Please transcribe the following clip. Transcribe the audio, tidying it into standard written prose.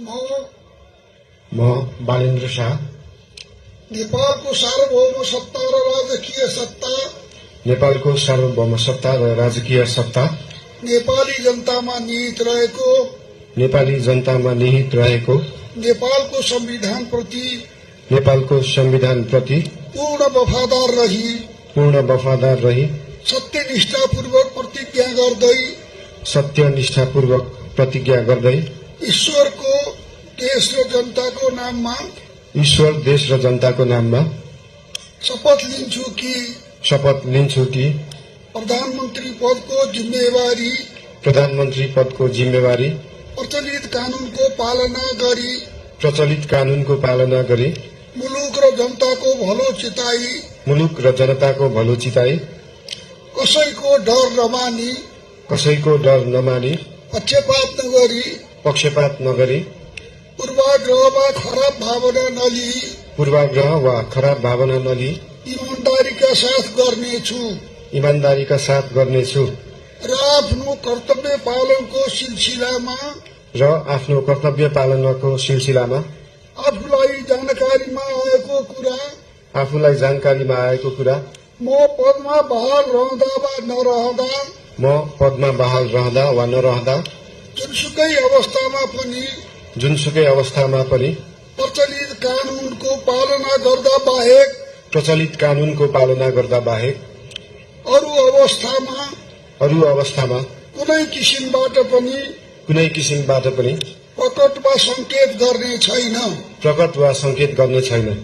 म बालेन्द्र शाह नेपालको सार्वभौम सत्ता र राजकीय सत्ता नेपालको सार्वभौम सत्ता र राजकीय सत्ता नेपाली जनतामा निहित रहेको नेपाली जनतामा निहित रहेको नेपालको संविधानप्रति पूर्ण वफादार रही सत्यनिष्ठापूर्वक प्रतिज्ञा गर्दै ईश्वर, देश र जनताको नाममा शपथ लिन्छु कि प्रधानमन्त्री पदको जिम्मेवारी प्रचलित कानूनको पालना गरी मुलुक र जनताको भलो चिताई कसैको डर नमानी पक्षपात नगरी पूर्वाग्रह वा खराब भावना नलिई ईमानदारीका साथ गर्नेछु र आफ्नो कर्तव्य पालनको सिलसिलामा आफूलाई जानकारीमा आएको कुरा म पदमा बहाल रहँदा वा नरहँदा जुनसुकै अवस्थामा पनि प्रचलित कानूनको पालना गर्दा बाहेक अरू अवस्थामा कुनै किसिमबाट पनि प्रकट वा संकेत गर्ने छैन।